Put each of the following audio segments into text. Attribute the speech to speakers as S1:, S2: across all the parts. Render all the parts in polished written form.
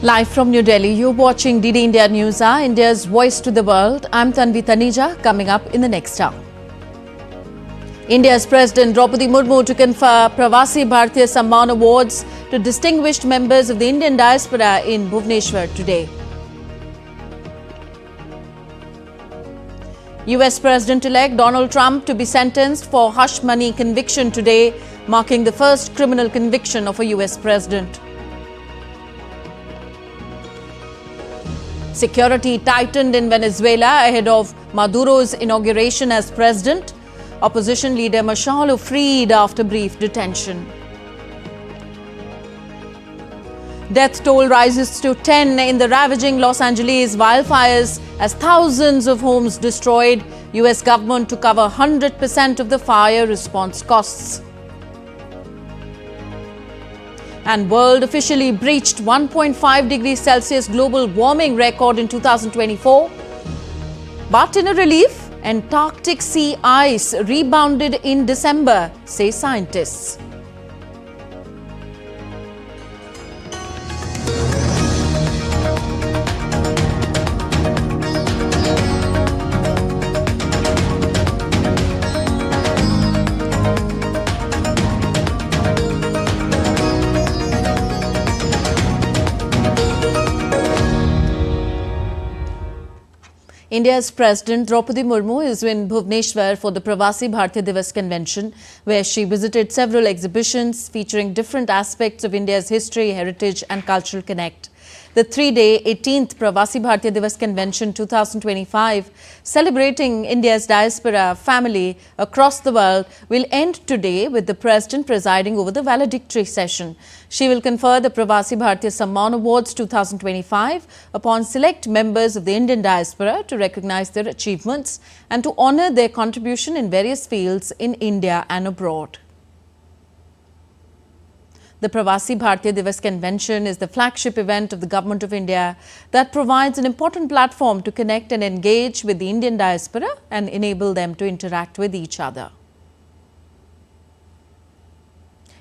S1: Live from New Delhi, you're watching DD India News Hour, India's voice to the world. I'm Tanvi Taneja, coming up in the next hour. India's President Draupadi Murmu to confer Pravasi Bharatiya Samman Awards to distinguished members of the Indian diaspora in Bhubaneswar today. US President-elect Donald Trump to be sentenced for hush money conviction today, marking the first criminal conviction of a US president. Security tightened in Venezuela ahead of Maduro's inauguration as president. Opposition leader Machado freed after brief detention. Death toll rises to 10 in the ravaging Los Angeles wildfires as thousands of homes destroyed. US government to cover 100% of the fire response costs. And world officially breached 1.5 degrees Celsius global warming record in 2024. But in a relief, Antarctic sea ice rebounded in December, say scientists. India's President Draupadi Murmu is in Bhubaneswar for the Pravasi Bharatiya Divas convention, where she visited several exhibitions featuring different aspects of India's history, heritage and cultural connect. The three-day 18th Pravasi Bharatiya Divas Convention 2025, celebrating India's diaspora family across the world, will end today with the President presiding over the valedictory session. She will confer the Pravasi Bharatiya Samman Awards 2025 upon select members of the Indian diaspora to recognize their achievements and to honour their contribution in various fields in India and abroad. The Pravasi Bharatiya Divas Convention is the flagship event of the Government of India that provides an important platform to connect and engage with the Indian diaspora and enable them to interact with each other.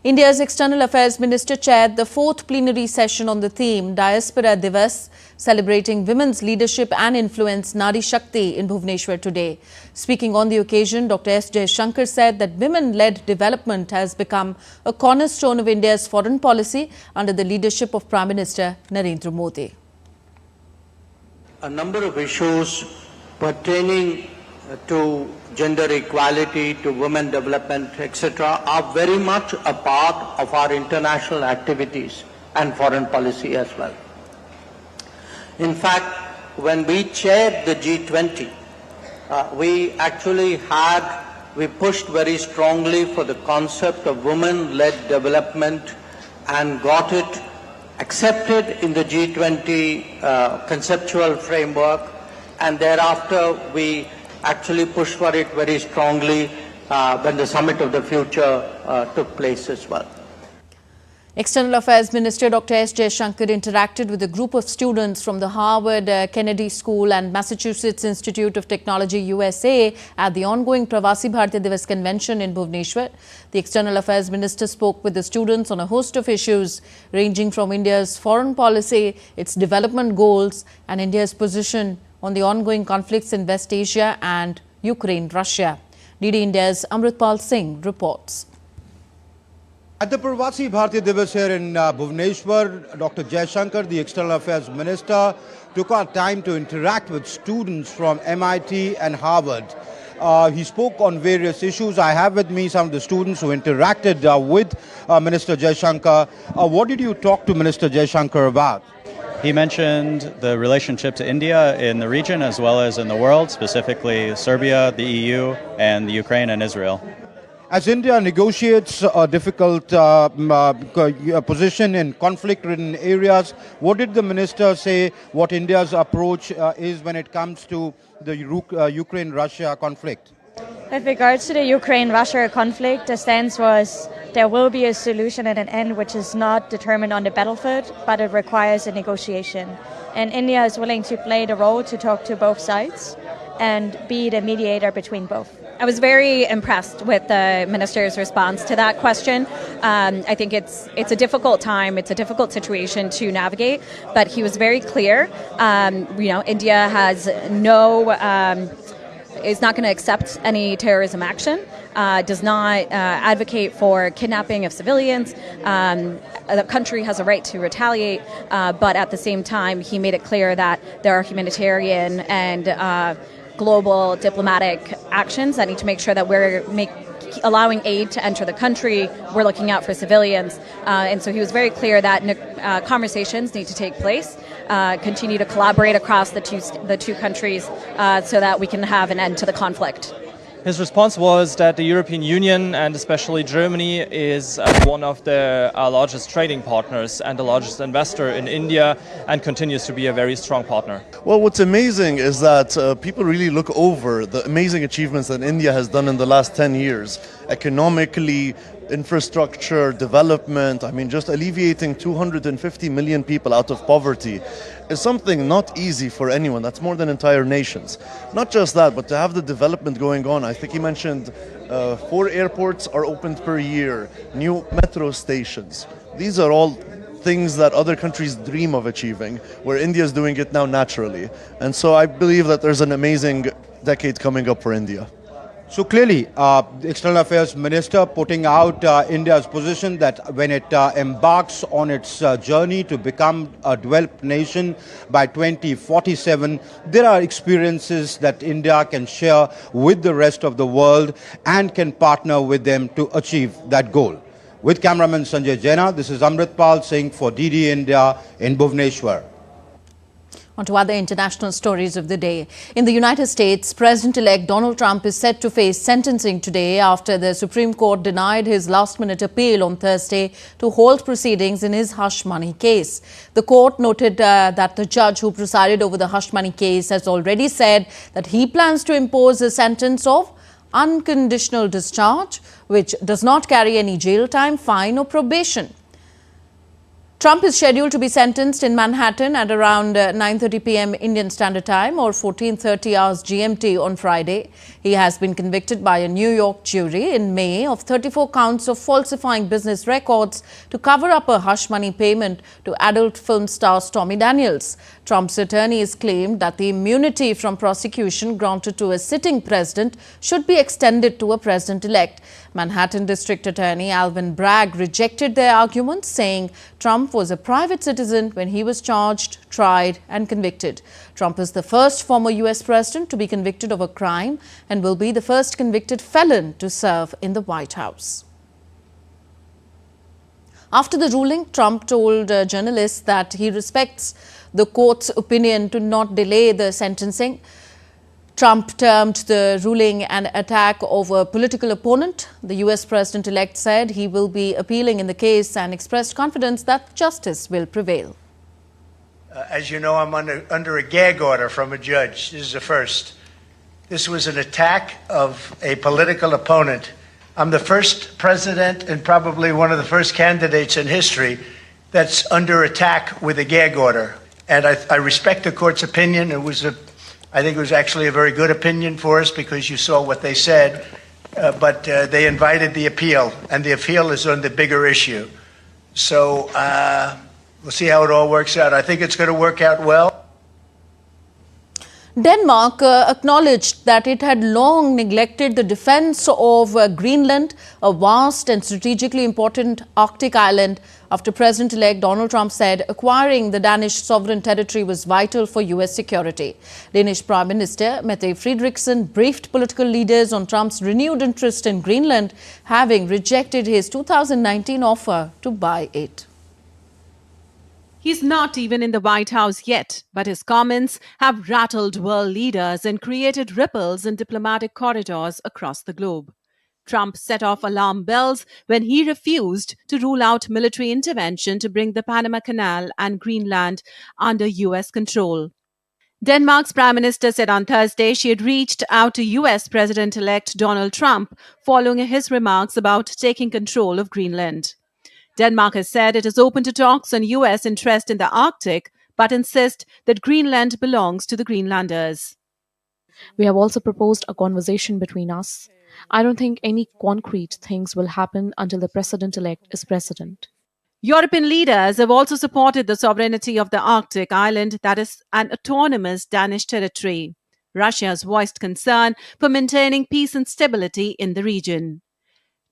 S1: India's External Affairs Minister chaired the fourth plenary session on the theme Diaspora Divas, celebrating women's leadership and influence Nari Shakti in Bhubaneswar today. Speaking on the occasion, Dr. S. Jaishankar said that women-led development has become a cornerstone of India's foreign policy under the leadership of Prime Minister Narendra Modi.
S2: A number of issues pertaining to gender equality, to women development, etc. are very much a part of our international activities and foreign policy as well. In fact, when we chaired the G20, we pushed very strongly for the concept of women-led development and got it accepted in the G20 conceptual framework, and thereafter we actually pushed for it very strongly when the Summit of the Future took place as well.
S1: External Affairs Minister Dr. S. Jaishankar interacted with a group of students from the Harvard Kennedy School and Massachusetts Institute of Technology, USA, at the ongoing Pravasi Bharatiya Divas Convention in Bhubaneswar. The External Affairs Minister spoke with the students on a host of issues ranging from India's foreign policy, its development goals, and India's position on the ongoing conflicts in West Asia and Ukraine-Russia. DD India's Amritpal Singh reports.
S3: At the Pravasi Bharatiya Divas here in Bhubaneswar, Dr. Jaishankar, the External Affairs Minister, took our time to interact with students from MIT and Harvard. He spoke on various issues. I have with me some of the students who interacted with Minister Jaishankar. What did you talk to Minister Jaishankar about?
S4: He mentioned the relationship to India in the region as well as in the world, specifically Serbia, the EU, and the Ukraine and Israel.
S3: As India negotiates a difficult position in conflict-ridden areas, what did the minister say what India's approach is when it comes to the Ukraine-Russia conflict?
S5: With regards to the Ukraine-Russia conflict, the stance was there will be a solution and an end which is not determined on the battlefield, but it requires a negotiation. And India is willing to play the role to talk to both sides and be the mediator between both.
S6: I was very impressed with the minister's response to that question. I think it's a difficult time, it's a difficult situation to navigate, but he was very clear. India has is not going to accept any terrorism action, does not advocate for kidnapping of civilians. The country has a right to retaliate, but at the same time, he made it clear that there are humanitarian and global diplomatic actions that need to make sure that we're allowing aid to enter the country. We're looking out for civilians. And so he was very clear that conversations need to take place, continue to collaborate across the two countries so that we can have an end to the conflict.
S7: His response was that the European Union and especially Germany is one of the largest trading partners and the largest investor in India and continues to be a very strong partner.
S8: Well, what's amazing is that people really look over the amazing achievements that India has done in the last 10 years, economically, infrastructure, development. I mean, just alleviating 250 million people out of poverty is something not easy for anyone. That's more than entire nations. Not just that, but to have the development going on. I think he mentioned 4 airports are opened per year, new metro stations. These are all things that other countries dream of achieving, where India is doing it now naturally. And so I believe that there's an amazing decade coming up for India.
S3: So clearly, the External Affairs Minister putting out India's position that when it embarks on its journey to become a developed nation by 2047, there are experiences that India can share with the rest of the world and can partner with them to achieve that goal. With cameraman Sanjay Jaina, this is Amritpal Singh for DD India in Bhubaneswar.
S1: On to other international stories of the day. In the United States, President-elect Donald Trump is set to face sentencing today after the Supreme Court denied his last-minute appeal on Thursday to hold proceedings in his hush money case. The court noted that the judge who presided over the hush money case has already said that he plans to impose a sentence of unconditional discharge, which does not carry any jail time, fine or probation. Trump is scheduled to be sentenced in Manhattan at around 9:30 p.m. Indian Standard Time or 14:30 hours GMT on Friday. He has been convicted by a New York jury in May of 34 counts of falsifying business records to cover up a hush money payment to adult film star Stormy Daniels. Trump's attorneys claimed that the immunity from prosecution granted to a sitting president should be extended to a president-elect. Manhattan District Attorney Alvin Bragg rejected their arguments, saying Trump was a private citizen when he was charged, tried and convicted. Trump is the first former U.S. president to be convicted of a crime and will be the first convicted felon to serve in the White House. After the ruling, Trump told journalists that he respects the court's opinion to not delay the sentencing. Trump termed the ruling an attack of a political opponent. The U.S. president-elect said he will be appealing in the case and expressed confidence that justice will prevail.
S9: As you know, I'm under a gag order from a judge. This is a first. This was an attack of a political opponent. I'm the first president and probably one of the first candidates in history that's under attack with a gag order. And I respect the court's opinion. I think it was actually a very good opinion for us because you saw what they said, but they invited the appeal, and the appeal is on the bigger issue. So we'll see how it all works out. I think it's going to work out well.
S1: Denmark acknowledged that it had long neglected the defense of Greenland, a vast and strategically important Arctic island, after President-elect Donald Trump said acquiring the Danish sovereign territory was vital for U.S. security. Danish Prime Minister Mette Frederiksen briefed political leaders on Trump's renewed interest in Greenland, having rejected his 2019 offer to buy it.
S10: He's not even in the White House yet, but his comments have rattled world leaders and created ripples in diplomatic corridors across the globe. Trump set off alarm bells when he refused to rule out military intervention to bring the Panama Canal and Greenland under U.S. control. Denmark's Prime Minister said on Thursday she had reached out to U.S. President-elect Donald Trump following his remarks about taking control of Greenland. Denmark has said it is open to talks on U.S. interest in the Arctic, but insists that Greenland belongs to the Greenlanders.
S11: We have also proposed a conversation between us. I don't think any concrete things will happen until the president-elect is president.
S10: European leaders have also supported the sovereignty of the Arctic island that is an autonomous Danish territory. Russia has voiced concern for maintaining peace and stability in the region.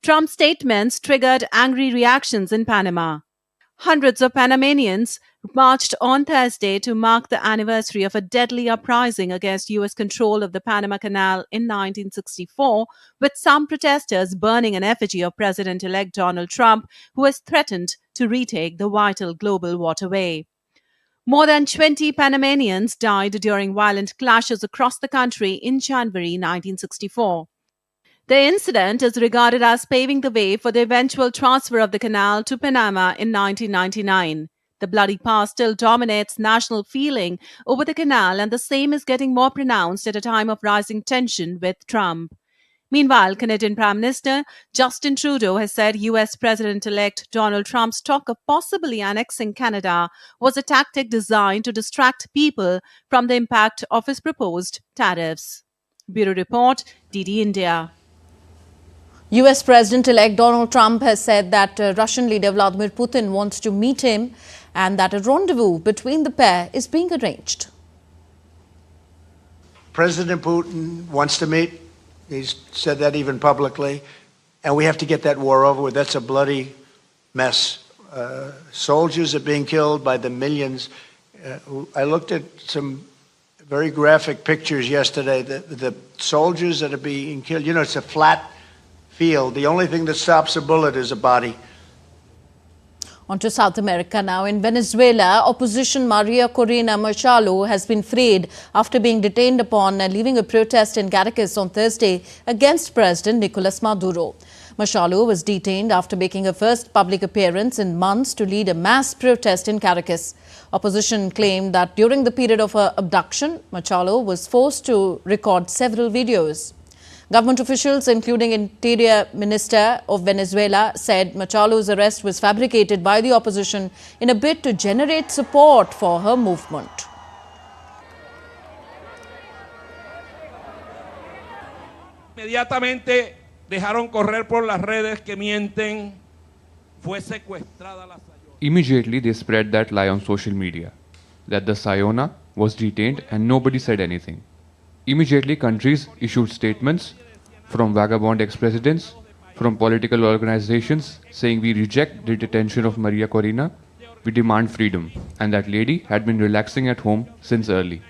S10: Trump's statements triggered angry reactions in Panama. Hundreds of Panamanians marched on Thursday to mark the anniversary of a deadly uprising against U.S. control of the Panama Canal in 1964, with some protesters burning an effigy of President-elect Donald Trump, who has threatened to retake the vital global waterway. More than 20 Panamanians died during violent clashes across the country in January 1964. The incident is regarded as paving the way for the eventual transfer of the canal to Panama in 1999. The bloody past still dominates national feeling over the canal, and the same is getting more pronounced at a time of rising tension with Trump. Meanwhile, Canadian Prime Minister Justin Trudeau has said US President-elect Donald Trump's talk of possibly annexing Canada was a tactic designed to distract people from the impact of his proposed tariffs. Bureau Report, DD India.
S1: US President-elect Donald Trump has said that Russian leader Vladimir Putin wants to meet him and that a rendezvous between the pair is being arranged.
S9: President Putin wants to meet. He's said that even publicly. And we have to get that war over with. That's a bloody mess. Soldiers are being killed by the millions. I looked at some very graphic pictures yesterday. The soldiers that are being killed, you know, it's a flat field. The only thing that stops a bullet is a body.
S1: On to South America now. In Venezuela, opposition Maria Corina Machado has been freed after being detained upon leaving a protest in Caracas on Thursday against President Nicolas Maduro. Machado was detained after making her first public appearance in months to lead a mass protest in Caracas. Opposition claimed that during the period of her abduction, Machado was forced to record several videos. Government officials, including Interior Minister of Venezuela, said Machado's arrest was fabricated by the opposition in a bid to generate support for her movement.
S12: Inmediatamente dejaron correr por las redes que mienten. Fue secuestrada la Sayona.
S13: Immediately they spread that lie on social media, that the Sayona was detained and nobody said anything. Immediately, countries issued statements from vagabond ex-presidents, from political organizations saying we reject the detention of Maria Corina, we demand freedom, and that lady had been relaxing at home since early.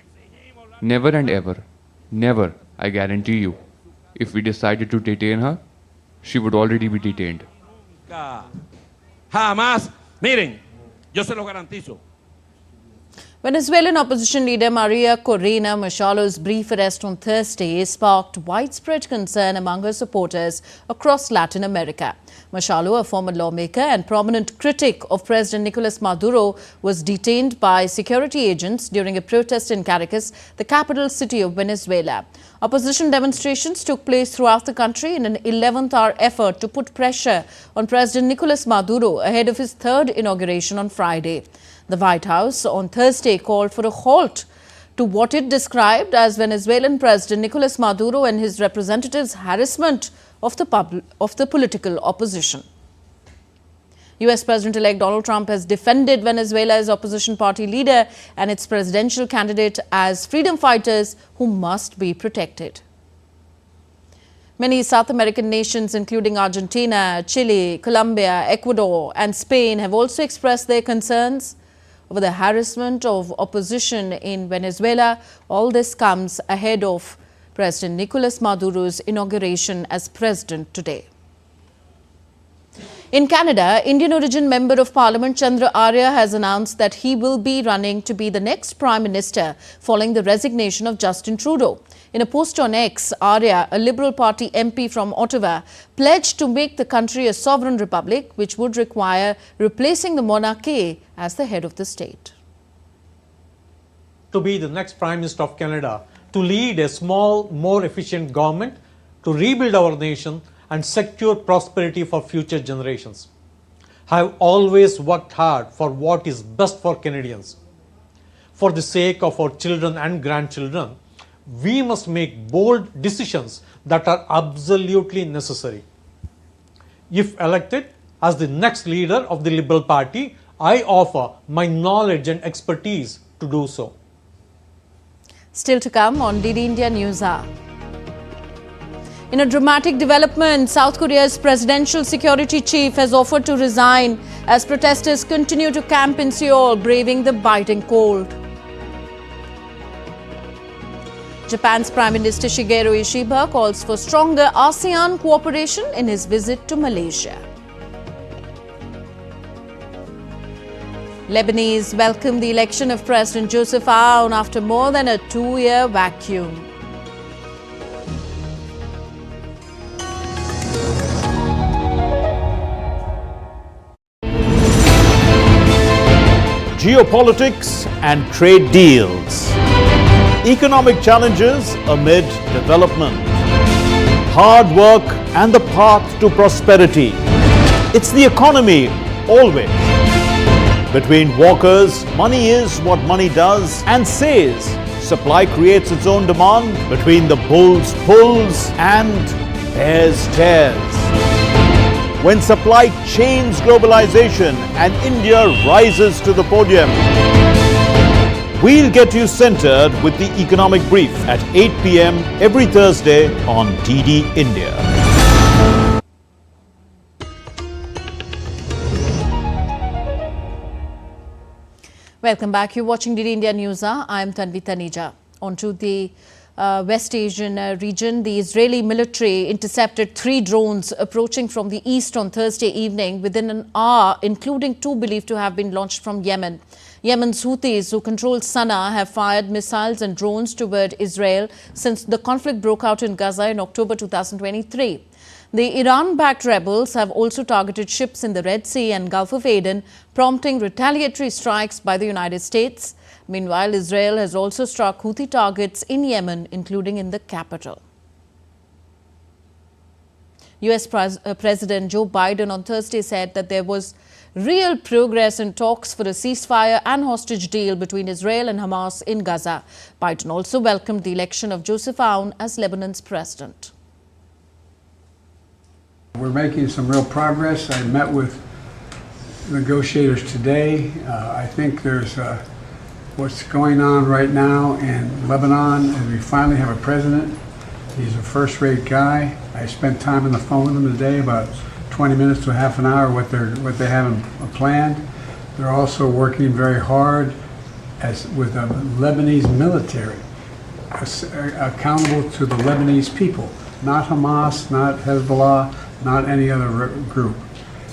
S13: Never and ever, never, I guarantee you, if we decided to detain her, she would already be detained.
S12: Jamás, miren, yo se lo garantizo.
S1: Venezuelan opposition leader Maria Corina Machado's brief arrest on Thursday sparked widespread concern among her supporters across Latin America. Machado, a former lawmaker and prominent critic of President Nicolas Maduro, was detained by security agents during a protest in Caracas, the capital city of Venezuela. Opposition demonstrations took place throughout the country in an 11th-hour effort to put pressure on President Nicolas Maduro ahead of his third inauguration on Friday. The White House on Thursday called for a halt to what it described as Venezuelan President Nicolas Maduro and his representatives' harassment of the political opposition. US President-elect Donald Trump has defended Venezuela's opposition party leader and its presidential candidate as freedom fighters who must be protected. Many South American nations, including Argentina, Chile, Colombia, Ecuador and Spain, have also expressed their concerns over the harassment of opposition in Venezuela. All this comes ahead of President Nicolas Maduro's inauguration as president today. In Canada, Indian origin Member of Parliament Chandra Arya has announced that he will be running to be the next Prime Minister following the resignation of Justin Trudeau. In a post on X, Arya, a Liberal Party MP from Ottawa, pledged to make the country a sovereign republic, which would require replacing the monarchy as the head of the state.
S14: To be the next Prime Minister of Canada, to lead a small, more efficient government, to rebuild our nation and secure prosperity for future generations. I have always worked hard for what is best for Canadians. For the sake of our children and grandchildren, we must make bold decisions that are absolutely necessary. If elected as the next leader of the Liberal Party, I offer my knowledge and expertise to do so.
S1: Still to come on DD India News Hour. In a dramatic development, South Korea's presidential security chief has offered to resign as protesters continue to camp in Seoul, braving the biting cold. Japan's Prime Minister Shigeru Ishiba calls for stronger ASEAN cooperation in his visit to Malaysia. Lebanese welcomed the election of President Joseph Aoun after more than a two-year vacuum.
S15: Geopolitics and trade deals. Economic challenges amid development. Hard work and the path to prosperity. It's the economy always. Between walkers, money is what money does and says. Supply creates its own demand. Between the bulls pulls and bears tears. When supply chains globalization and India rises to the podium. We'll get you centered with the Economic Brief at 8 p.m. every Thursday on DD India.
S1: Welcome back. You're watching DD India News Hour. I'm Tanvi Taneja. On to the West Asian region, the Israeli military intercepted 3 drones approaching from the east on Thursday evening within an hour, including 2 believed to have been launched from Yemen. Yemen's Houthis, who control Sana'a, have fired missiles and drones toward Israel since the conflict broke out in Gaza in October 2023. The Iran-backed rebels have also targeted ships in the Red Sea and Gulf of Aden, prompting retaliatory strikes by the United States. Meanwhile, Israel has also struck Houthi targets in Yemen, including in the capital. US President Joe Biden on Thursday said that there was real progress in talks for a ceasefire and hostage deal between Israel and Hamas in Gaza. Biden also welcomed the election of Joseph Aoun as Lebanon's president.
S16: We're making some real progress. I met with negotiators today. I think there's what's going on right now in Lebanon, and we finally have a president. He's a first-rate guy. I spent time on the phone with him today, about 20 minutes to half an hour, what they have planned. They're also working very hard with the Lebanese military, accountable to the Lebanese people, not Hamas, not Hezbollah, not any other group.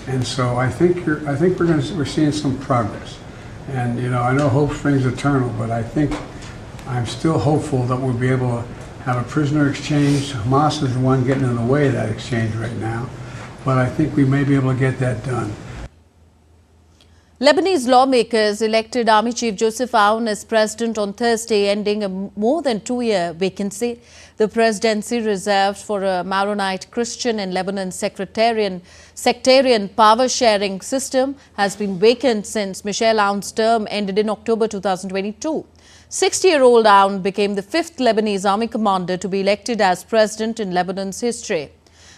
S16: And so I think we're seeing some progress. And I know hope springs eternal, but I'm still hopeful that we'll be able to have a prisoner exchange. Hamas is the one getting in the way of that exchange right now, but I think we may be able to get that done.
S1: Lebanese lawmakers elected Army Chief Joseph Aoun as president on Thursday, ending a more than 2-year vacancy. The presidency, reserved for a Maronite Christian in Lebanon's sectarian power-sharing system, has been vacant since Michel Aoun's term ended in October 2022. 60-year-old Aoun became the 5th Lebanese army commander to be elected as president in Lebanon's history.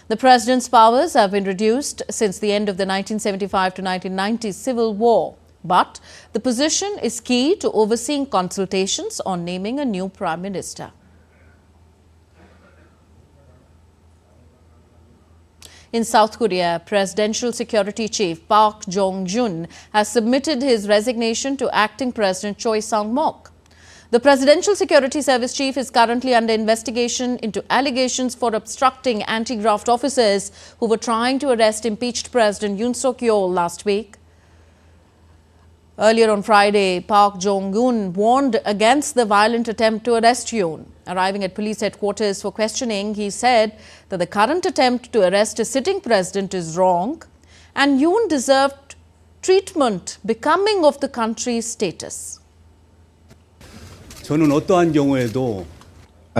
S1: The president's powers have been reduced since the end of the 1975 to 1990 civil war, but the position is key to overseeing consultations on naming a new prime minister. In South Korea, Presidential Security Chief Park Jong-jun has submitted his resignation to acting President Choi Sang-mok. The Presidential Security Service Chief is currently under investigation into allegations for obstructing anti-graft officers who were trying to arrest impeached President Yoon Suk-yeol last week. Earlier on Friday, Park Jong-un warned against the violent attempt to arrest Yoon. Arriving at police headquarters for questioning, he said that the current attempt to arrest a sitting president is wrong and Yoon deserved treatment becoming of the country's status.
S17: I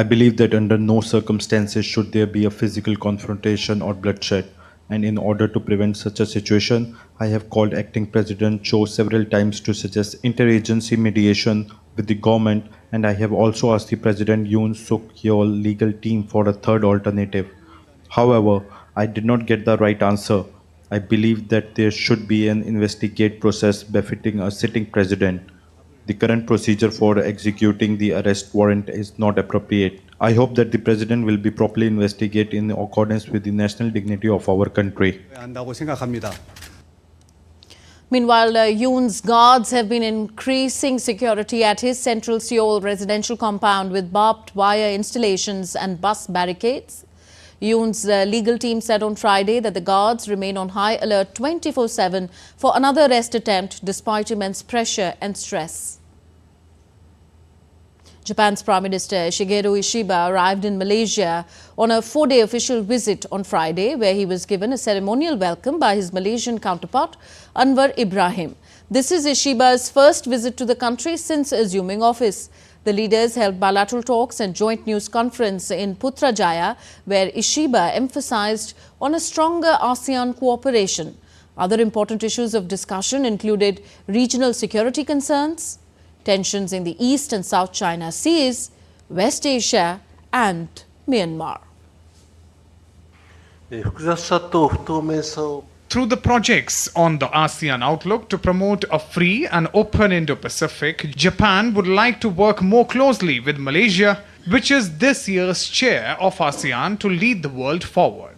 S17: believe that under no circumstances should there be a physical confrontation or bloodshed, and in order to prevent such a situation, I have called acting President Cho several times to suggest interagency mediation with the government and I have also asked the President Yoon Suk Yeol legal team for a third alternative. However, I did not get the right answer. I believe that there should be an investigate process befitting a sitting president. The current procedure for executing the arrest warrant is not appropriate. I hope that the president will be properly investigated in accordance with the national dignity of our country.
S1: Meanwhile, Yoon's guards have been increasing security at his central Seoul residential compound with barbed wire installations and bus barricades. Yoon's legal team said on Friday that the guards remain on high alert 24/7 for another arrest attempt despite immense pressure and stress. Japan's Prime Minister Shigeru Ishiba arrived in Malaysia on a 4-day official visit on Friday, where he was given a ceremonial welcome by his Malaysian counterpart, Anwar Ibrahim. This is Ishiba's first visit to the country since assuming office. The leaders held bilateral talks and joint news conference in Putrajaya, where Ishiba emphasized on a stronger ASEAN cooperation. Other important issues of discussion included regional security concerns, tensions in the East and South China Seas, West Asia and Myanmar.
S18: Through the projects on the ASEAN outlook to promote a free and open Indo-Pacific, Japan would like to work more closely with Malaysia, which is this year's chair of ASEAN, to lead the world forward.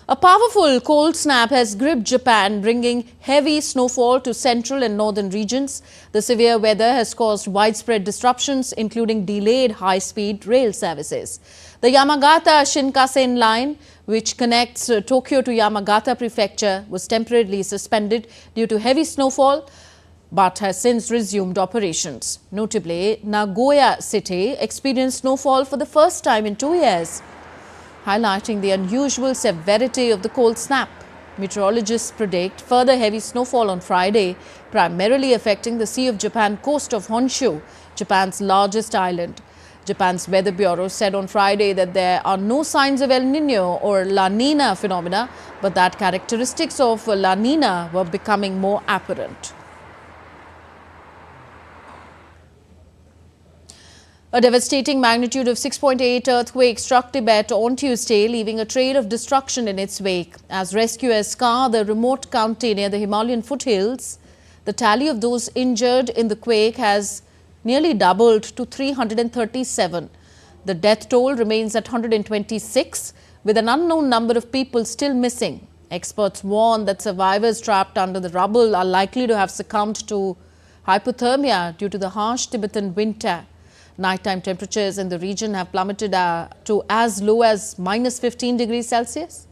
S1: A powerful cold snap has gripped Japan, bringing heavy snowfall to central and northern regions. The severe weather has caused widespread disruptions, including delayed high-speed rail services. The Yamagata Shinkansen line, which connects Tokyo to Yamagata Prefecture, was temporarily suspended due to heavy snowfall, but has since resumed operations. Notably, Nagoya City experienced snowfall for the first time in 2 years, highlighting the unusual severity of the cold snap. Meteorologists predict further heavy snowfall on Friday, primarily affecting the Sea of Japan coast of Honshu, Japan's largest island. Japan's Weather Bureau said on Friday that there are no signs of El Niño or La Nina phenomena, but that characteristics of La Nina were becoming more apparent. A devastating magnitude of 6.8 earthquake struck Tibet on Tuesday, leaving a trail of destruction in its wake. As rescuers scour the remote county near the Himalayan foothills, the tally of those injured in the quake has nearly doubled to 337. The death toll remains at 126, with an unknown number of people still missing. Experts warn that survivors trapped under the rubble are likely to have succumbed to hypothermia due to the harsh Tibetan winter. Nighttime temperatures in the region have plummeted to as low as -15 degrees Celsius.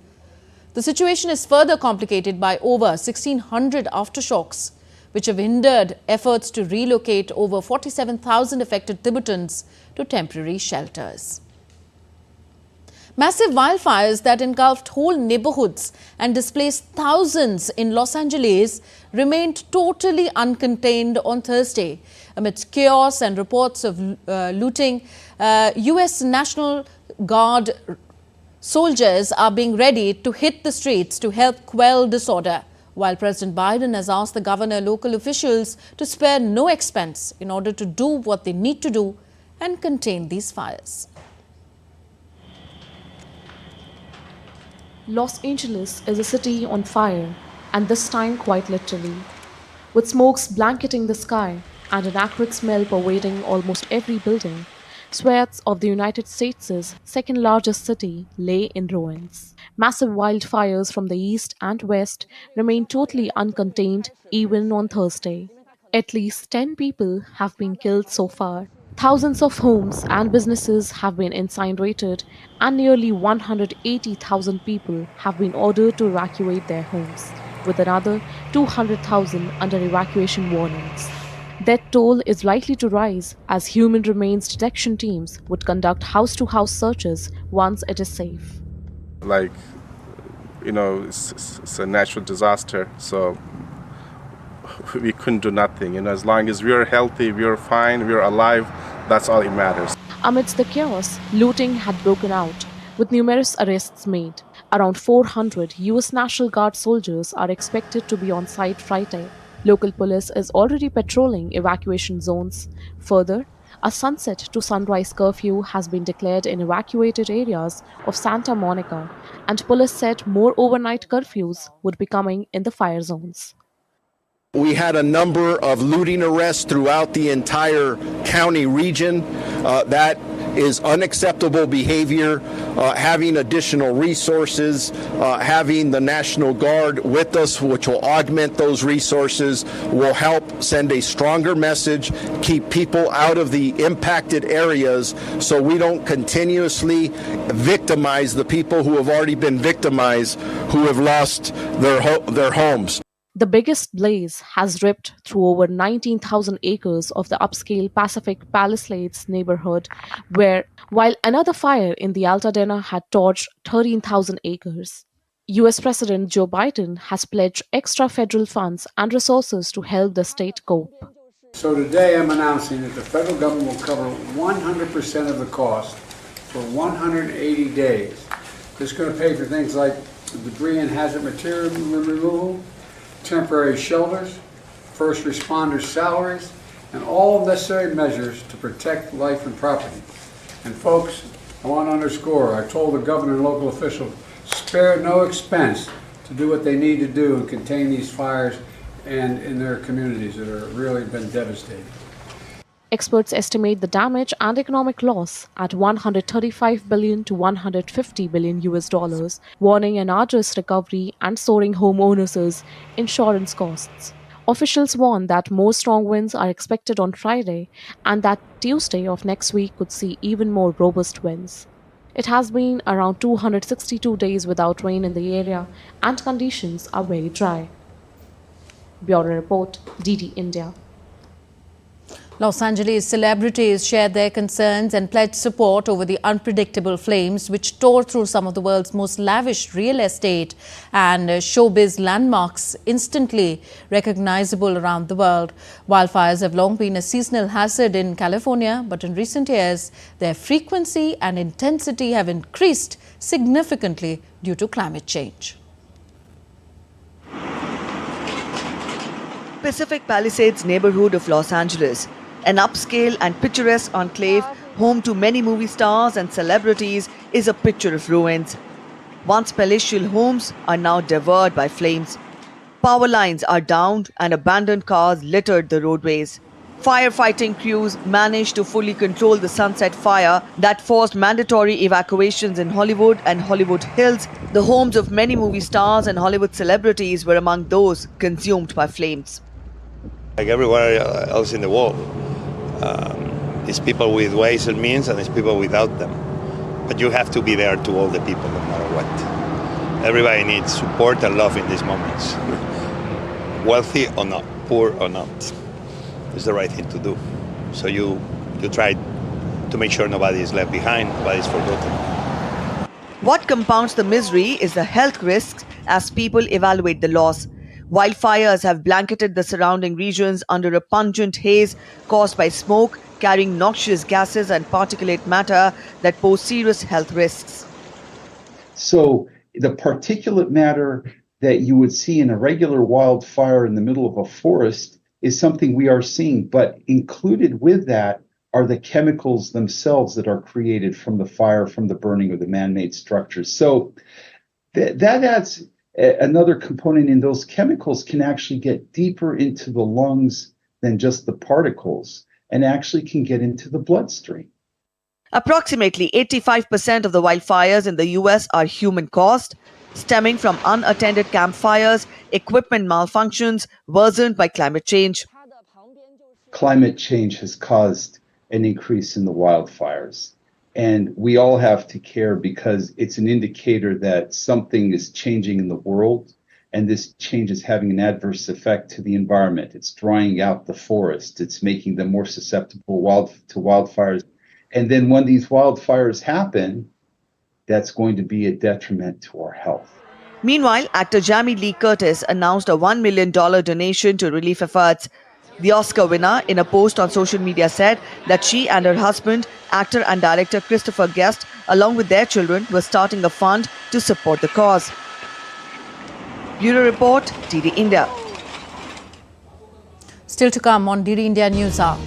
S1: The situation is further complicated by over 1,600 aftershocks, which have hindered efforts to relocate over 47,000 affected Tibetans to temporary shelters. Massive wildfires that engulfed whole neighborhoods and displaced thousands in Los Angeles remained totally uncontained on Thursday. Amidst chaos and reports of looting, U.S. National Guard soldiers are being ready to hit the streets to help quell disorder, while President Biden has asked the governor and local officials to spare no expense in order to do what they need to do and contain these fires.
S11: Los Angeles is a city on fire, and this time quite literally. With smokes blanketing the sky and an acrid smell pervading almost every building, swaths of the United States' second largest city lay in ruins. Massive wildfires from the east and west remain totally uncontained even on Thursday. At least 10 people have been killed so far. Thousands of homes and businesses have been incinerated, and nearly 180,000 people have been ordered to evacuate their homes, with another 200,000 under evacuation warnings. Death toll is likely to rise as human remains detection teams would conduct house-to-house searches once it is safe.
S19: Like, you know, it's a natural disaster, so we couldn't do nothing. You know, as long as we're healthy, we're fine, we're alive, that's all that matters.
S11: Amidst the chaos, looting had broken out, with numerous arrests made. Around 400 U.S. National Guard soldiers are expected to be on site Friday. Local police is already patrolling evacuation zones. Further, a sunset to sunrise curfew has been declared in evacuated areas of Santa Monica, and police said more overnight curfews would be coming in the fire zones.
S20: We had a number of looting arrests throughout the entire county region. That is unacceptable behavior. Having additional resources, having the National Guard with us, which will augment those resources, will help send a stronger message, keep people out of the impacted areas so we don't continuously victimize the people who have already been victimized, who have lost their homes.
S11: The biggest blaze has ripped through over 19,000 acres of the upscale Pacific Palisades neighborhood, while another fire in the Altadena had torched 13,000 acres. US President Joe Biden has pledged extra federal funds and resources to help the state cope.
S16: So today I'm announcing that the federal government will cover 100% of the cost for 180 days. This is going to pay for things like debris and hazard material removal, temporary shelters, first responders' salaries, and all necessary measures to protect life and property. And folks, I want to underscore, I told the governor and local officials, spare no expense to do what they need to do and contain these fires and in their communities that have really been devastating.
S11: Experts estimate the damage and economic loss at $135 billion to $150 billion US, warning an arduous recovery and soaring homeowners' insurance costs. Officials warn that more strong winds are expected on Friday and that Tuesday of next week could see even more robust winds. It has been around 262 days without rain in the area and conditions are very dry. Bureau Report, DD India.
S1: Los Angeles celebrities shared their concerns and pledged support over the unpredictable flames which tore through some of the world's most lavish real estate and showbiz landmarks, instantly recognizable around the world. Wildfires have long been a seasonal hazard in California, but in recent years, their frequency and intensity have increased significantly due to climate change.
S21: Pacific Palisades neighborhood of Los Angeles, an upscale and picturesque enclave home to many movie stars and celebrities, is a picture of ruins. Once palatial homes are now devoured by flames. Power lines are downed and abandoned cars littered the roadways. Firefighting crews managed to fully control the Sunset Fire that forced mandatory evacuations in Hollywood and Hollywood Hills. The homes of many movie stars and Hollywood celebrities were among those consumed by flames.
S22: Like everywhere else in the world, it's people with ways and means and it's people without them. But you have to be there to all the people no matter what. Everybody needs support and love in these moments. Wealthy or not, poor or not, it's the right thing to do. So you try to make sure nobody is left behind, nobody is forgotten.
S21: What compounds the misery is the health risks as people evaluate the loss. Wildfires have blanketed the surrounding regions under a pungent haze caused by smoke, carrying noxious gases and particulate matter that pose serious health risks.
S23: So the particulate matter that you would see in a regular wildfire in the middle of a forest is something we are seeing, but included with that are the chemicals themselves that are created from the fire, from the burning of the man-made structures. So that adds another component in those chemicals can actually get deeper into the lungs than just the particles and actually can get into the bloodstream.
S21: Approximately 85% of the wildfires in the US are human-caused, stemming from unattended campfires, equipment malfunctions, worsened by climate change.
S23: Climate change has caused an increase in the wildfires. And we all have to care because it's an indicator that something is changing in the world, and this change is having an adverse effect to the environment. It's drying out the forest. It's making them more susceptible to wildfires. And then when these wildfires happen, that's going to be a detriment to our health.
S21: Meanwhile, actor Jamie Lee Curtis announced a $1 million donation to relief efforts. The Oscar winner, in a post on social media, said that she and her husband, actor and director Christopher Guest, along with their children, were starting a fund to support the cause. Bureau Report, TD India.
S1: Still to come on DD India News Hour.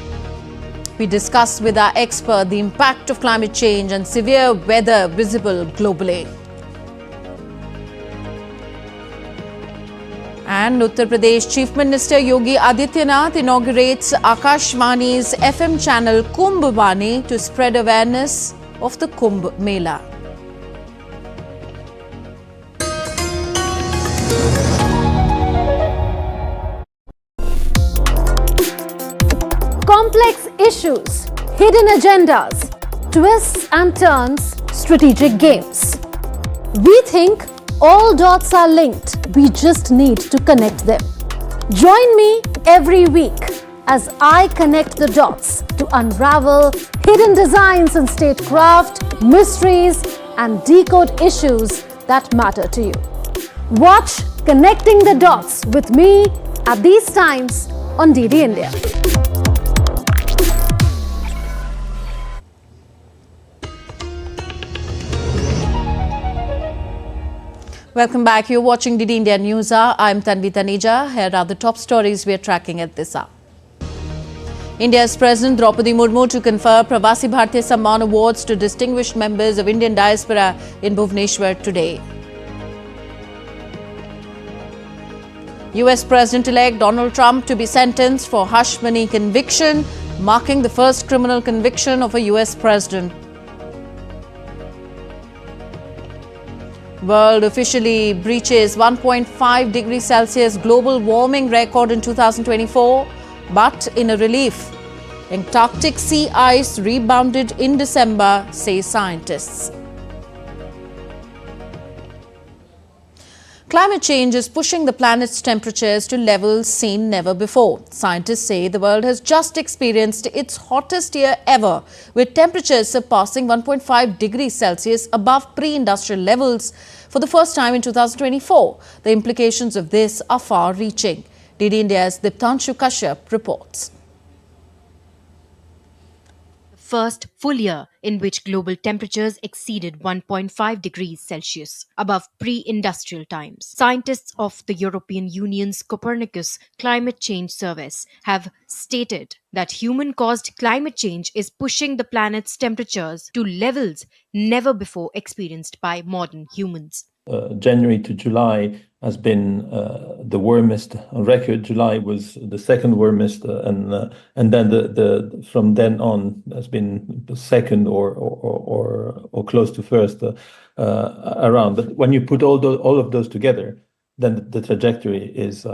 S1: We discuss with our expert the impact of climate change and severe weather visible globally. And Uttar Pradesh Chief Minister Yogi Adityanath inaugurates Akashvani's FM channel Kumbh Vani to spread awareness of the Kumbh Mela.
S2: Complex issues, hidden agendas, twists and turns, strategic games. We think all dots are linked. We just need to connect them. Join me every week as I connect the dots to unravel hidden designs in statecraft, mysteries, and decode issues that matter to you. Watch Connecting the Dots with me at these times on DD India.
S1: Welcome back. You're watching DD India News Hour. I'm Tanvi Taneja. Here are the top stories we are tracking at this hour. India's President Draupadi Murmu to confer Pravasi Bharatiya Samman Awards to distinguished members of Indian diaspora in Bhubaneswar today. US President-elect Donald Trump to be sentenced for hush money conviction, marking the first criminal conviction of a US president. World officially breaches 1.5 degrees Celsius global warming record in 2024, but in a relief, Antarctic sea ice rebounded in December, say scientists. Climate change is pushing the planet's temperatures to levels seen never before. Scientists say the world has just experienced its hottest year ever, with temperatures surpassing 1.5 degrees Celsius above pre-industrial levels for the first time in 2024. The implications of this are far-reaching. DD India's Diptanshu Kashyap reports.
S4: First full year in which global temperatures exceeded 1.5 degrees Celsius above pre-industrial times. Scientists of the European Union's Copernicus Climate Change Service have stated that human-caused climate change is pushing the planet's temperatures to levels never before experienced by modern humans.
S5: January to July has been the warmest on record. July was the second warmest, and then the from then on has been the second or close to first around. But when you put all of those together, then the trajectory is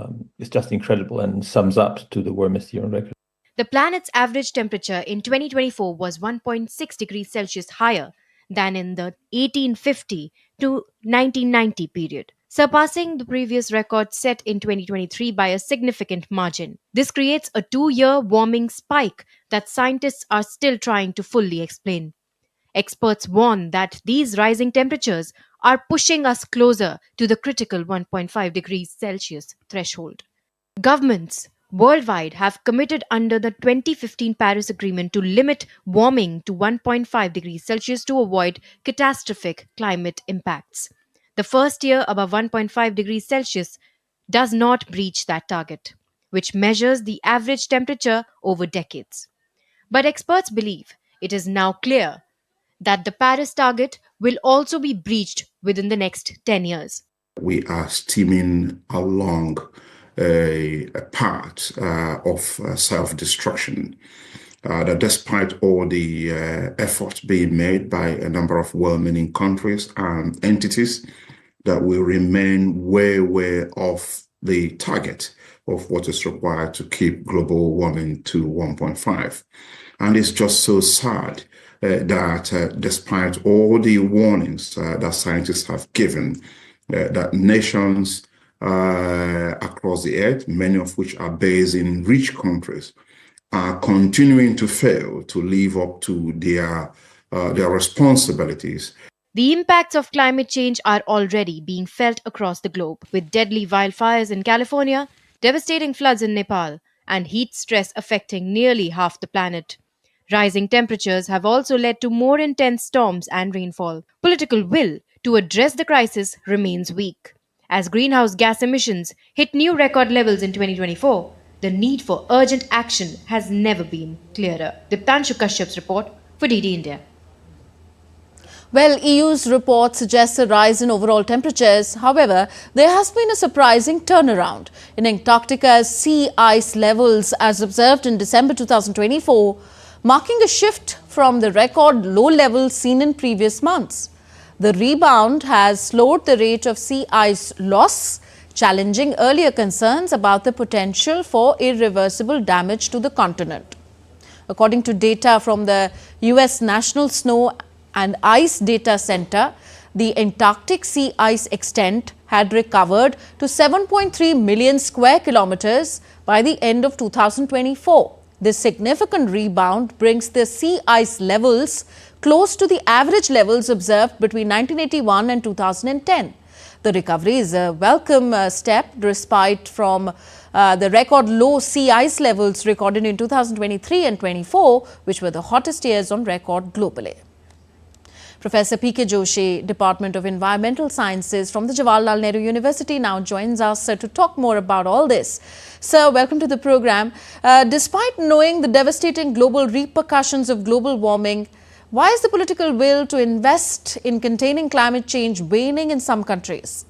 S5: just incredible and sums up to the warmest year on record.
S4: The planet's average temperature in 2024 was 1.6 degrees Celsius higher than in the 1850 to 1990 period, surpassing the previous record set in 2023 by a significant margin. This creates a 2-year warming spike that scientists are still trying to fully explain. Experts warn that these rising temperatures are pushing us closer to the critical 1.5 degrees Celsius threshold. Governments worldwide have committed under the 2015 Paris Agreement to limit warming to 1.5 degrees Celsius to avoid catastrophic climate impacts. The first year above 1.5 degrees Celsius does not breach that target, which measures the average temperature over decades. But experts believe it is now clear that the Paris target will also be breached within the next 10 years.
S24: We are steaming along a path of self-destruction. That despite all the efforts being made by a number of well-meaning countries and entities, that will remain way off the target of what is required to keep global warming to 1.5. And it's just so sad that despite all the warnings that scientists have given, that nations across the earth, many of which are based in rich countries, are continuing to fail to live up to their responsibilities.
S4: The impacts of climate change are already being felt across the globe, with deadly wildfires in California, devastating floods in Nepal, and heat stress affecting nearly half the planet. Rising temperatures have also led to more intense storms and rainfall. Political will to address the crisis remains weak. As greenhouse gas emissions hit new record levels in 2024, the need for urgent action has never been clearer. Diptanshu Kashyap's report for DD India.
S1: Well, EU's report suggests a rise in overall temperatures. However, there has been a surprising turnaround in Antarctica's sea ice levels as observed in December 2024, marking a shift from the record low levels seen in previous months. The rebound has slowed the rate of sea ice loss, challenging earlier concerns about the potential for irreversible damage to the continent. According to data from the US National Snow and Ice Data Center, the Antarctic sea ice extent had recovered to 7.3 million square kilometers by the end of 2024. This significant rebound brings the sea ice levels close to the average levels observed between 1981 and 2010. The recovery is a welcome step despite from the record low sea ice levels recorded in 2023 and 24, which were the hottest years on record globally. Professor P.K. Joshi, Department of Environmental Sciences from the Jawaharlal Nehru University, now joins us to talk more about all this. Sir, welcome to the program. Despite knowing the devastating global repercussions of global warming, why is the political will to invest in containing climate change waning in some countries?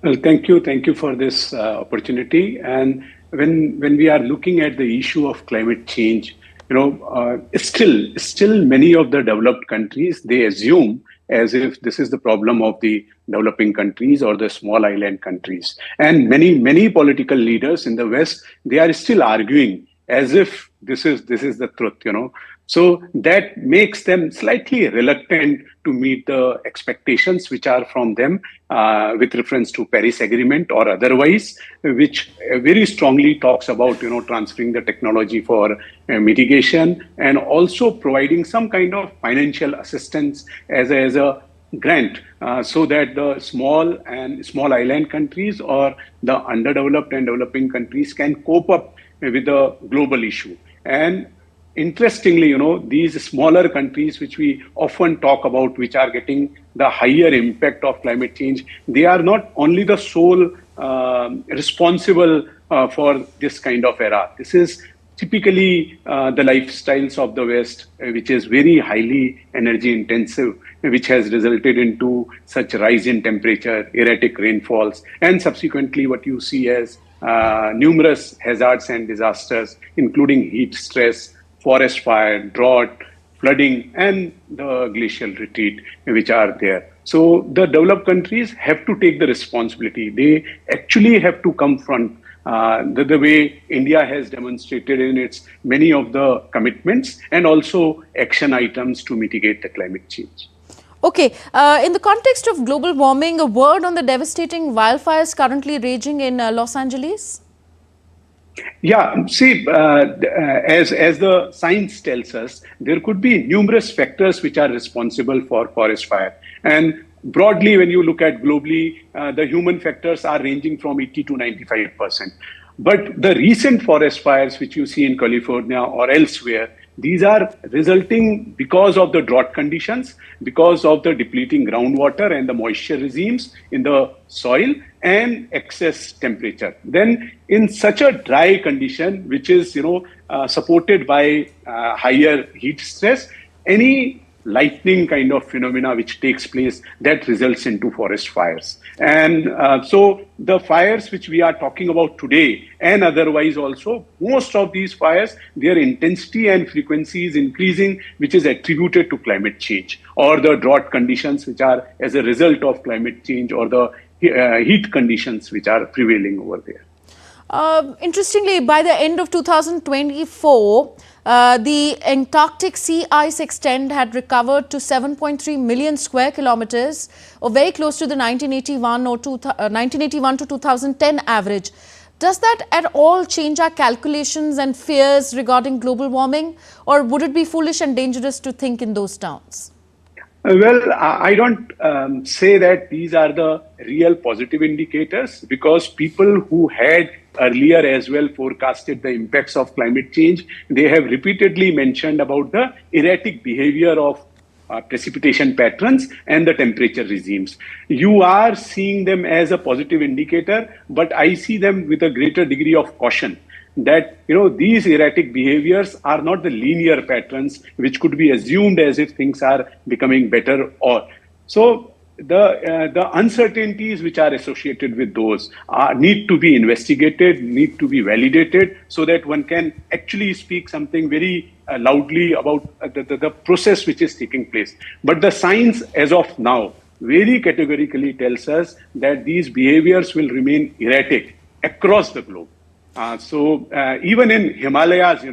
S3: Well, thank you. Thank you for this opportunity. And when we are looking at the issue of climate change, still many of the developed countries, they assume as if this is the problem of the developing countries or the small island countries. And many political leaders in the West, they are still arguing as if this is the truth, So that makes them slightly reluctant to meet the expectations which are from them with reference to Paris Agreement or otherwise, which very strongly talks about, transferring the technology for mitigation and also providing some kind of financial assistance as a grant so that the small island countries or the underdeveloped and developing countries can cope up with the global issue. And interestingly, these smaller countries, which we often talk about, which are getting the higher impact of climate change, they are not only the sole responsible for this kind of era. This is typically the lifestyles of the West, which is very highly energy intensive, which has resulted into such rise in temperature, erratic rainfalls, and subsequently what you see as numerous hazards and disasters, including heat stress, forest fire, drought, flooding, and the glacial retreat, which are there. So the developed countries have to take the responsibility. They actually have to confront the way India has demonstrated in its many of the commitments and also action items to mitigate the climate change.
S1: Okay, in the context of global warming, a word on the devastating wildfires currently raging in Los Angeles?
S3: Yeah, see, as the science tells us, there could be numerous factors which are responsible for forest fire. And broadly, when you look at globally, the human factors are ranging from 80 to 95%. But the recent forest fires, which you see in California or elsewhere, these are resulting because of the drought conditions, because of the depleting groundwater and the moisture regimes in the soil and excess temperature. Then in such a dry condition, which is, supported by higher heat stress, any lightning kind of phenomena which takes place, that results into forest fires. And so the fires which we are talking about today and otherwise also, most of these fires, their intensity and frequency is increasing, which is attributed to climate change or the drought conditions which are as a result of climate change or the heat conditions which are prevailing over there.
S1: Interestingly, by the end of 2024, the Antarctic sea ice extent had recovered to 7.3 million square kilometers, or very close to the 1981 to 2010 average. Does that at all change our calculations and fears regarding global warming, or would it be foolish and dangerous to think in those terms?
S3: Well, I don't say that these are the real positive indicators, because people who had earlier as well forecasted the impacts of climate change, they have repeatedly mentioned about the erratic behavior of precipitation patterns and the temperature regimes. You are seeing them as a positive indicator, but I see them with a greater degree of caution that these erratic behaviors are not the linear patterns which could be assumed as if things are becoming better. Or so the uncertainties which are associated with those need to be investigated, need to be validated, so that one can actually speak something very loudly about the process which is taking place. But the science as of now very categorically tells us that these behaviors will remain erratic across the globe. So even in Himalayas,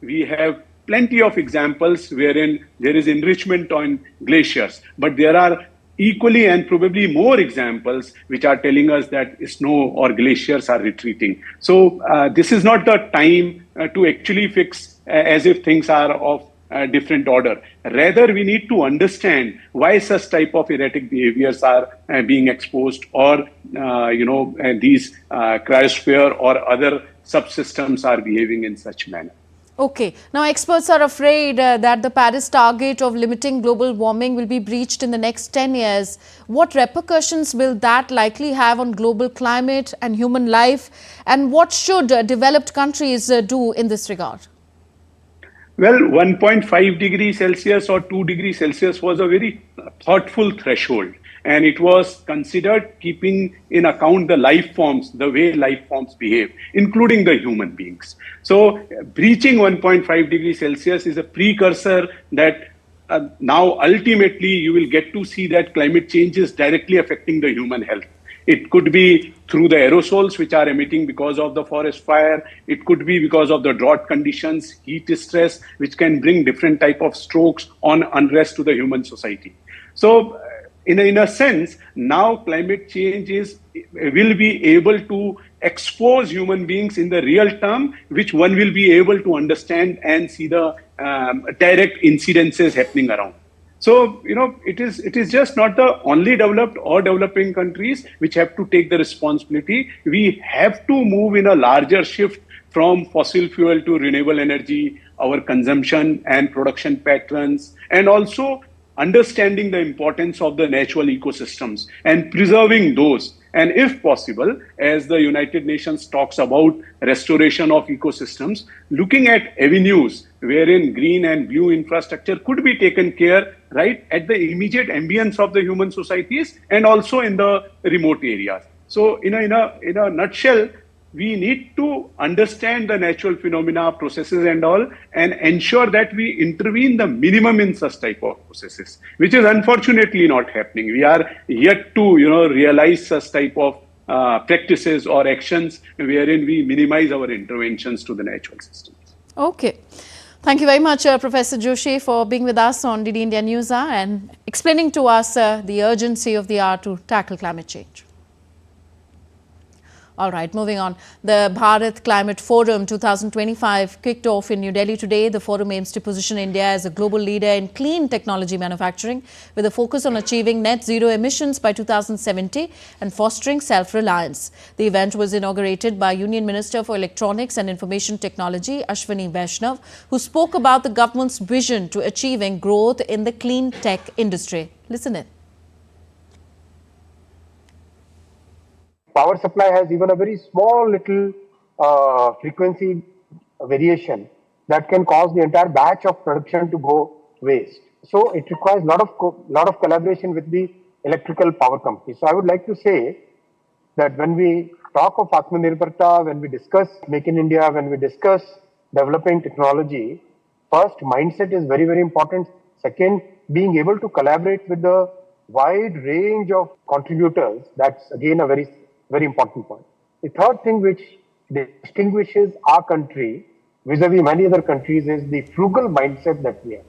S3: we have plenty of examples wherein there is enrichment on glaciers, but there are equally and probably more examples which are telling us that snow or glaciers are retreating. So this is not the time to actually fix as if things are of a different order. Rather, we need to understand why such type of erratic behaviors are being exposed, or these cryosphere or other subsystems are behaving in such manner.
S1: Okay. Now, experts are afraid that the Paris target of limiting global warming will be breached in the next 10 years. What repercussions will that likely have on global climate and human life? And what should developed countries do in this regard?
S3: Well, 1.5 degrees Celsius or 2 degrees Celsius was a very thoughtful threshold. And it was considered keeping in account the life forms, the way life forms behave, including the human beings. So breaching 1.5 degrees Celsius is a precursor that now ultimately you will get to see that climate change is directly affecting the human health. It could be through the aerosols which are emitting because of the forest fire. It could be because of the drought conditions, heat stress, which can bring different type of strokes on unrest to the human society. So in a sense, now climate change will be able to expose human beings in the real term, which one will be able to understand and see the direct incidences happening around. So, it is just not the only developed or developing countries which have to take the responsibility. We have to move in a larger shift from fossil fuel to renewable energy, our consumption and production patterns, and also understanding the importance of the natural ecosystems and preserving those. And if possible, as the United Nations talks about restoration of ecosystems, looking at avenues wherein green and blue infrastructure could be taken care right at the immediate ambience of the human societies and also in the remote areas. So in a nutshell, we need to understand the natural phenomena, processes and all, and ensure that we intervene the minimum in such type of processes, which is unfortunately not happening. We are yet to, realize such type of practices or actions wherein we minimize our interventions to the natural systems.
S1: Okay. Thank you very much, Professor Joshi, for being with us on DD India News Hour and explaining to us the urgency of the hour to tackle climate change. All right, moving on. The Bharat Climate Forum 2025 kicked off in New Delhi today. The forum aims to position India as a global leader in clean technology manufacturing with a focus on achieving net zero emissions by 2070 and fostering self-reliance. The event was inaugurated by Union Minister for Electronics and Information Technology, Ashwini Vaishnav, who spoke about the government's vision to achieving growth in the clean tech industry. Listen in.
S6: Power supply has even a very small little frequency variation that can cause the entire batch of production to go waste. So it requires a lot of collaboration with the electrical power companies. So I would like to say that when we talk of Atmanirbharta, when we discuss Make in India, when we discuss developing technology, first, mindset is very, very important. Second, being able to collaborate with the wide range of contributors, that's again a very important point. The third thing which distinguishes our country vis-a-vis many other countries is the frugal mindset that we have.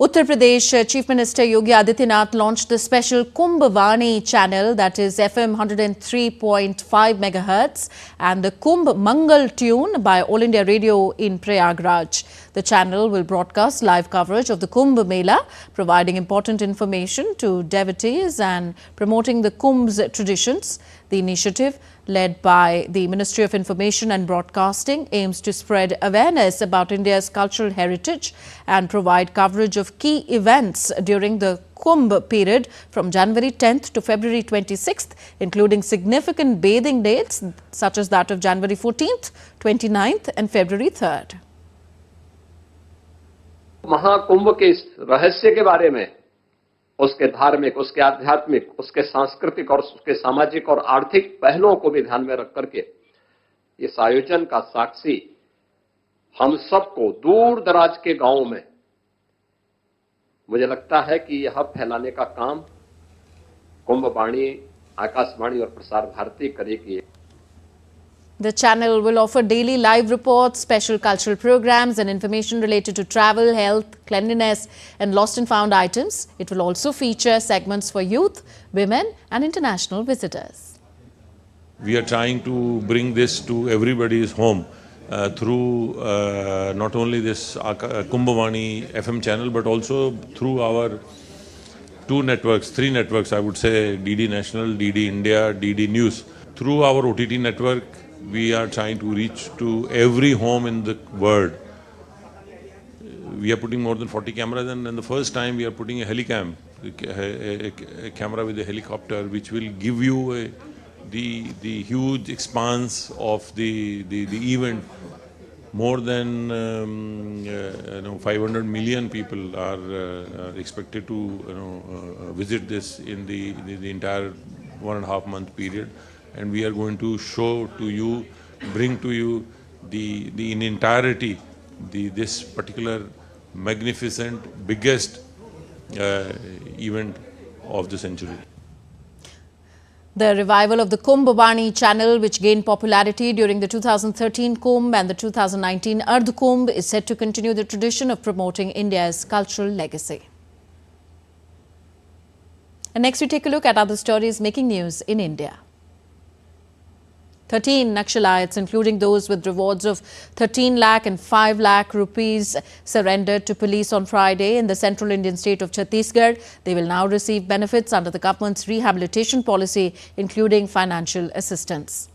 S1: Uttar Pradesh Chief Minister Yogi Adityanath launched the special Kumbh Vani channel, that is FM 103.5 MHz, and the Kumbh Mangal tune by All India Radio in Prayagraj. The channel will broadcast live coverage of the Kumbh Mela, providing important information to devotees and promoting the Kumbh's traditions. The initiative, led by the Ministry of Information and Broadcasting, aims to spread awareness about India's cultural heritage and provide coverage of key events during the Kumbh period from January 10th to February 26th, including significant bathing dates such as that of January 14th, 29th and February 3rd.
S7: Mahakumbh के इस रहस्य के बारे में, उसके धार्मिक, उसके आध्यात्मिक, उसके सांस्कृतिक और उसके सामाजिक और आर्थिक पहलुओं को भी ध्यान में रख करके इस आयोजन का साक्षी हम सबको दूर दराज के गांवों में, मुझे लगता है कि यह फैलाने का काम कुंभवाणी, आकाशवाणी और प्रसार भारती करेगी.
S1: The channel will offer daily live reports, special cultural programs and information related to travel, health, cleanliness and lost and found items. It will also feature segments for youth, women and international visitors.
S8: We are trying to bring this to everybody's home through not only this Kumbhavani FM channel, but also through our three networks, I would say, DD National, DD India, DD News. Through our OTT network, we are trying to reach to every home in the world. We are putting more than 40 cameras, and the first time we are putting a helicam, a camera with a helicopter, which will give you the huge expanse of the event. More than 500 million people are expected to visit this in the entire 1.5 month period. And we are going to show to you, bring to you in entirety this particular magnificent, biggest event of the century.
S1: The revival of the Kumbhavani channel, which gained popularity during the 2013 Kumbh and the 2019 Ardh Kumbh, is set to continue the tradition of promoting India's cultural legacy. And next we take a look at other stories making news in India. 13 Naxalites, including those with rewards of 13 lakh and 5 lakh rupees, surrendered to police on Friday in the central Indian state of Chhattisgarh. They will now receive benefits under the government's rehabilitation policy, including financial assistance.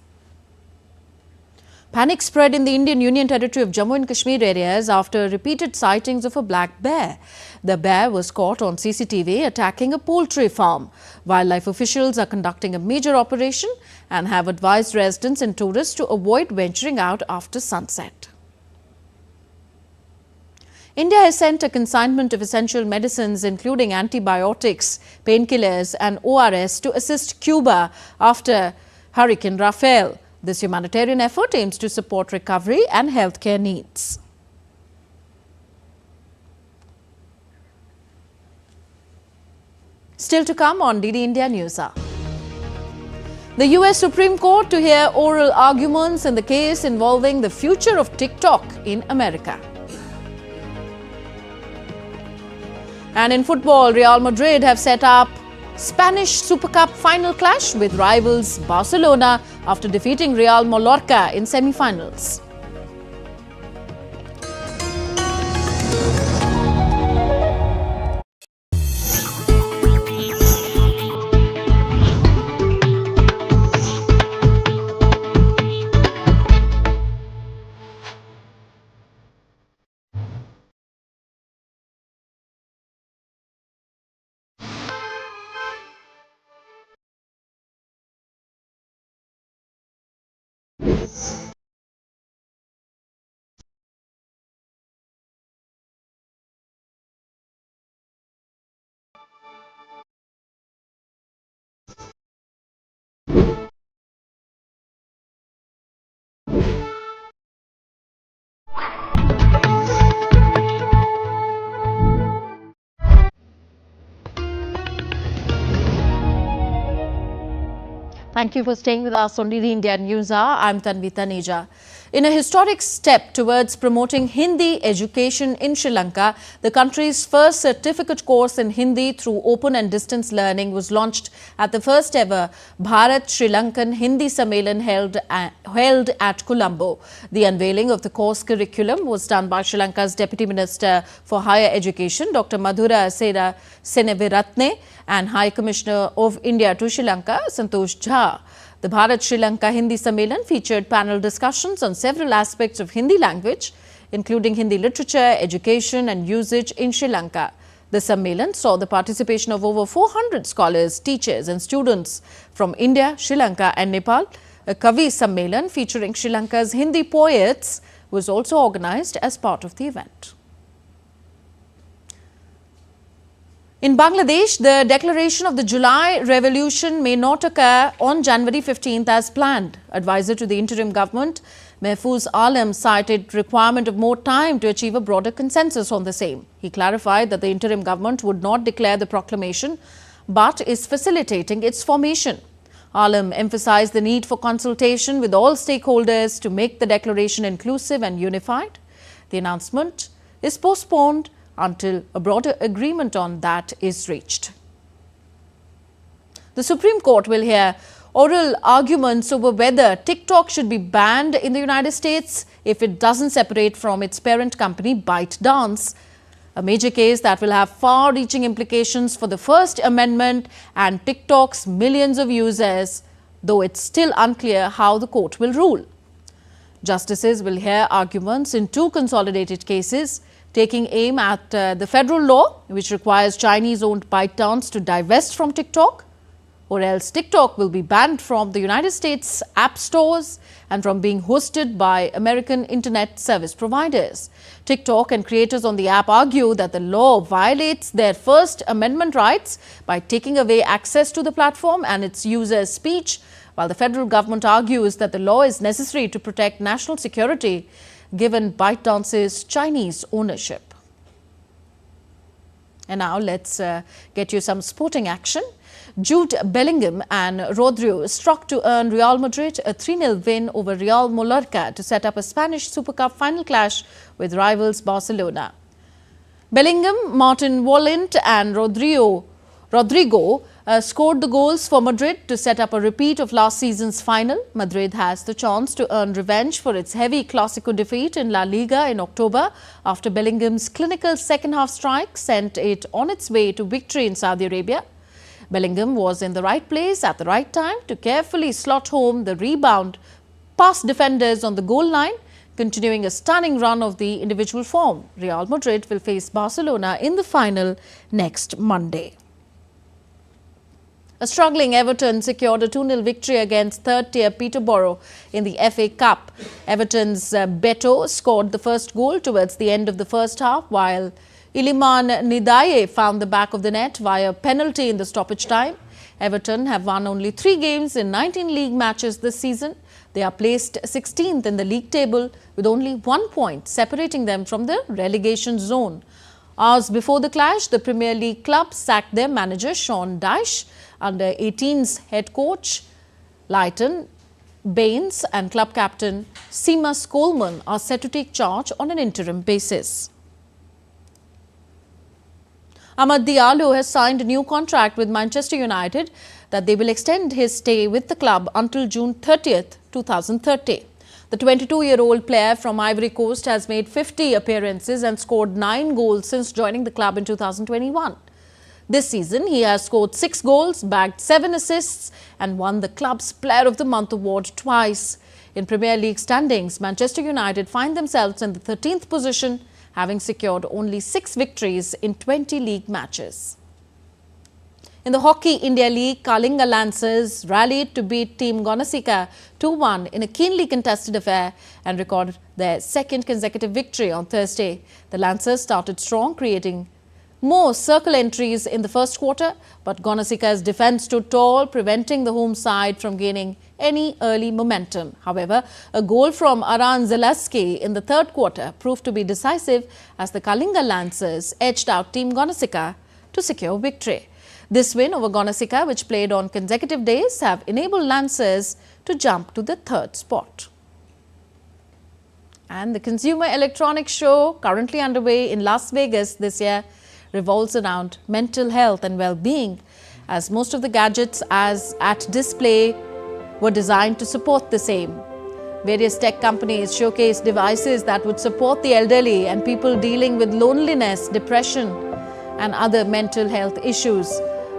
S1: Panic spread in the Indian Union Territory of Jammu and Kashmir areas after repeated sightings of a black bear. The bear was caught on CCTV attacking a poultry farm. Wildlife officials are conducting a major operation and have advised residents and tourists to avoid venturing out after sunset. India has sent a consignment of essential medicines, including antibiotics, painkillers and ORS, to assist Cuba after Hurricane Rafael. This humanitarian effort aims to support recovery and healthcare needs. Still to come on DD India News Hour. The US Supreme Court to hear oral arguments in the case involving the future of TikTok in America. And in football, Real Madrid have set up Spanish Super Cup final clash with rivals Barcelona after defeating Real Mallorca in semi-finals. Thank you for staying with us on DD India News Hour. I'm Tanvi Taneja. In a historic step towards promoting Hindi education in Sri Lanka, the country's first certificate course in Hindi through open and distance learning was launched at the first ever Bharat Sri Lankan Hindi Sammelan held at Colombo. The unveiling of the course curriculum was done by Sri Lanka's Deputy Minister for Higher Education, Dr. Madhura Seneviratne, and High Commissioner of India to Sri Lanka, Santosh Jha. The Bharat-Sri Lanka Hindi Sammelan featured panel discussions on several aspects of Hindi language, including Hindi literature, education and usage in Sri Lanka. The Sammelan saw the participation of over 400 scholars, teachers and students from India, Sri Lanka and Nepal. A Kavi Sammelan featuring Sri Lanka's Hindi poets was also organized as part of the event. In Bangladesh, the declaration of the July revolution may not occur on January 15th as planned. Advisor to the interim government, Mahfouz Alam, cited requirement of more time to achieve a broader consensus on the same. He clarified that the interim government would not declare the proclamation, but is facilitating its formation. Alam emphasized the need for consultation with all stakeholders to make the declaration inclusive and unified. The announcement is postponed until a broader agreement on that is reached. The Supreme Court will hear oral arguments over whether TikTok should be banned in the United States if it doesn't separate from its parent company ByteDance, a major case that will have far-reaching implications for the First Amendment and TikTok's millions of users, though it's still unclear how the court will rule. Justices will hear arguments in two consolidated cases, taking aim at the federal law, which requires Chinese-owned ByteDance to divest from TikTok, or else TikTok will be banned from the United States app stores and from being hosted by American internet service providers. TikTok and creators on the app argue that the law violates their First Amendment rights by taking away access to the platform and its users' speech, while the federal government argues that the law is necessary to protect national security given ByteDance's Chinese ownership. And now let's get you some sporting action. Jude Bellingham and Rodrigo struck to earn Real Madrid a 3-0 win over Real Mallorca to set up a Spanish Super Cup final clash with rivals Barcelona. Bellingham, Martin Vollant and Rodrigo scored the goals for Madrid to set up a repeat of last season's final. Madrid has the chance to earn revenge for its heavy Clásico defeat in La Liga in October after Bellingham's clinical second-half strike sent it on its way to victory in Saudi Arabia. Bellingham was in the right place at the right time to carefully slot home the rebound past defenders on the goal line, continuing a stunning run of the individual form. Real Madrid will face Barcelona in the final next Monday. A struggling Everton secured a 2-0 victory against third-tier Peterborough in the FA Cup. Everton's Beto scored the first goal towards the end of the first half, while Iliman Nidaye found the back of the net via penalty in the stoppage time. Everton have won only 3 games in 19 league matches this season. They are placed 16th in the league table with only 1 point separating them from the relegation zone. Hours before the clash, the Premier League club sacked their manager Sean Dyche. Under 18's head coach Leighton Baines and club captain Seamus Coleman are set to take charge on an interim basis. Amad Diallo has signed a new contract with Manchester United that they will extend his stay with the club until June 30th, 2030. The 22-year-old player from Ivory Coast has made 50 appearances and scored 9 goals since joining the club in 2021. This season, he has scored 6 goals, bagged 7 assists and won the club's Player of the Month award twice. In Premier League standings, Manchester United find themselves in the 13th position, having secured only 6 victories in 20 league matches. In the Hockey India League, Kalinga Lancers rallied to beat Team Gonasika 2-1 in a keenly contested affair and recorded their second consecutive victory on Thursday. The Lancers started strong, creating more circle entries in the first quarter, but Gonasika's defence stood tall, preventing the home side from gaining any early momentum. However, a goal from Aran Zelaski in the third quarter proved to be decisive as the Kalinga Lancers edged out Team Gonasika to secure victory. This win over Gonasika, which played on consecutive days, have enabled Lancers to jump to the third spot. And the Consumer Electronics Show, currently underway in Las Vegas this year, revolves around mental health and well-being, as most of the gadgets at display were designed to support the same. Various tech companies showcase devices that would support the elderly and people dealing with loneliness, depression, and other mental health issues.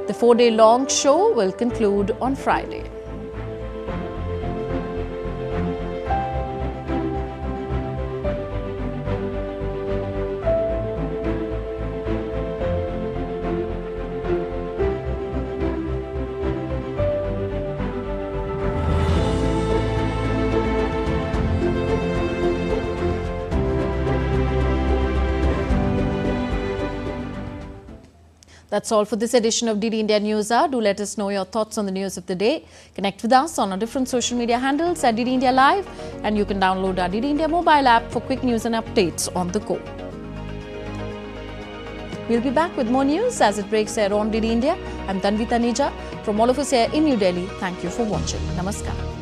S1: The 4-day-long show will conclude on Friday. That's all for this edition of DD India News Hour. Do let us know your thoughts on the news of the day. Connect with us on our different social media handles at DD India Live, and you can download our DD India mobile app for quick news and updates on the go. We'll be back with more news as it breaks here on DD India. I'm Tanvi Taneja. From all of us here in New Delhi, thank you for watching. Namaskar.